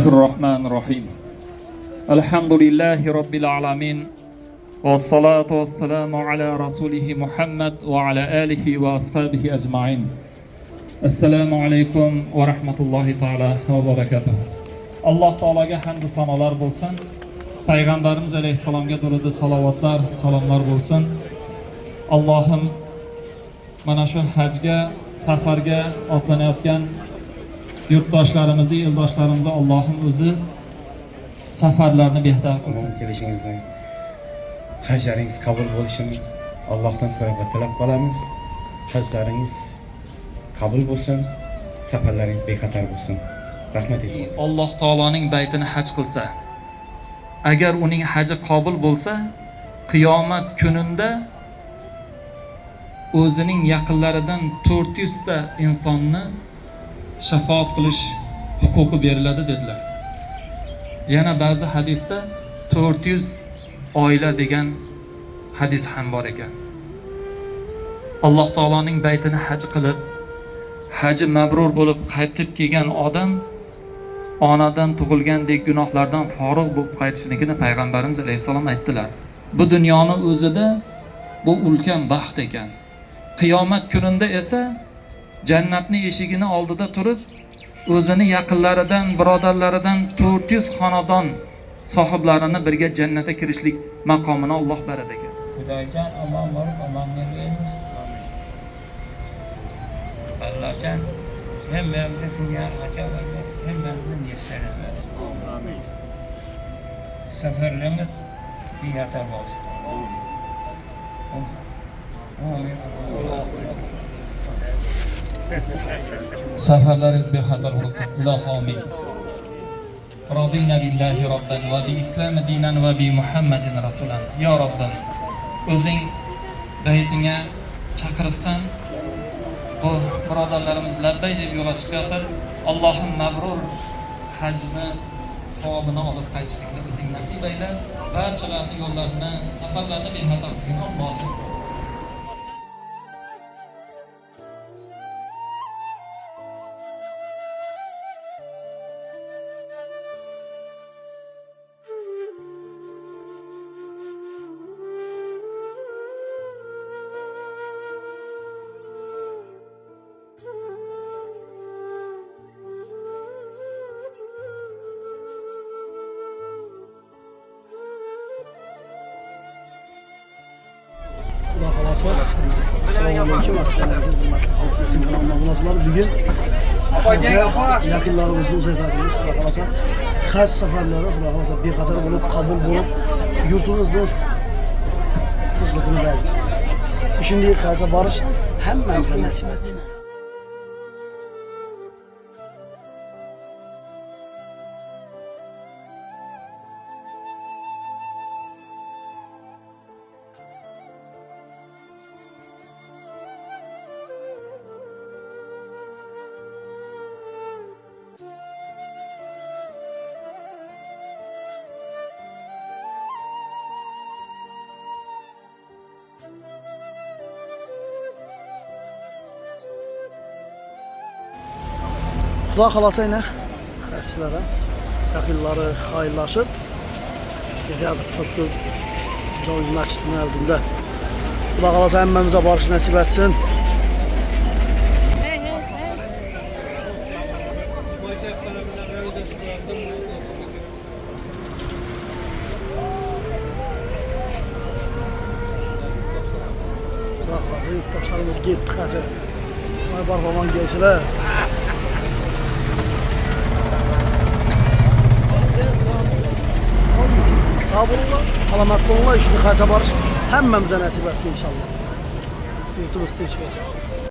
Bismillahirrahmanirrahim. Elhamdülillahi Rabbil alamin. Ve salatu ve selamu ala Rasulihi Muhammed ve ala alihi ve ashabihi ecmain. Esselamu aleyküm ve rahmetullahi ta'ala ve berekatuhu. Allah Teala'ga hamd sanolar bo'lsin. Payg'ambarimiz alayhissalomga durud salovatlar, salomlar bo'lsin. Allohim mana shu hajga, safarga otlanayotgan yurtdoshlarimizni, eldoshlarimizni Allohim o'zi safarlarni behtar qilsin. Kelishingizdan hajlaringiz qabul bo'lishini Allohdan so'rab tilab qolamiz. Hajlaringiz qabul bo'lsin, safarlaringiz bexatar bo'lsin. Rahmat ayting. Alloh taoloning baytini haj qilsa, agar uning haji qabul bo'lsa, qiyomat kunida o'zining yaqinlaridan 400 ta insonni shafaat qilish huquqi beriladi dedilar. Yana ba'zi hadisda 400 oila degan hadis ham bor ekan. Alloh taoloning baytini haj qilib, haji mabrur bo'lib qaytib kelgan odam onadan tug'ilgandek gunohlardan forig' bo'lib qaytishligini payg'ambarimiz alayhisalom aytdilar. Bu dunyoni o'zida bu ulkan baxt ekan. Qiyomat kunida esa jannatning eshigini oldida turib, o'zini yaqinlaridan, birodarlaridan 400 xonadon sohiblarini birga jannatga kirishlik maqomini Alloh beradi ekan. Xudoyjon omon bo'lib omon bergaymiz. Allohjon hammamizni dunyo ajoyib, hammamizni niyatlar bersin. Amin. Safarlarimiz bexatar bo'lsin. Amin. Safarlaringiz bexatar bo'lsin. Ilohi amin. Radina billahi robban va bi islami dinan va bi Muhammadin rasulan. Ya Robbim, o'zing baytingga chaqiribsan. Bu birodarlarimiz labbay deb yo'lga chiqyapti. Allohim mabrur hajni savobini olib qaytishlikni o'zing nasib ayla. Barchalarning yo'llarini, safarlarini bexatar qil. Allohim. Xudo xolasa. Assalomu alaykum. Assalomu alaykum. Hurmatli kanallar. Bugun yaqinlarimizni uzaytiramiz. Xudo xolasa haj safarlari xudo xolasa bexatar bo'lib, qabul bo'lib, yurtimizni tinchligini berdi. Shunday hajga borish hammamizga nasib etsin. Xudo xolasa yana hajlari, yaqinlari xayrlashib, ketyapti Turku joy masjidining oldida. Xudo xolasa hammamizga borish nasib etsin. Xudo xolasa yurtdoshlarimiz ketdi hajga. Voy barxamon kelsalar. Sağ olun, selamet olun. Şunu hacca barış. Hemmemize nasip etsin inşallah. Yurtumuz tinç olsun.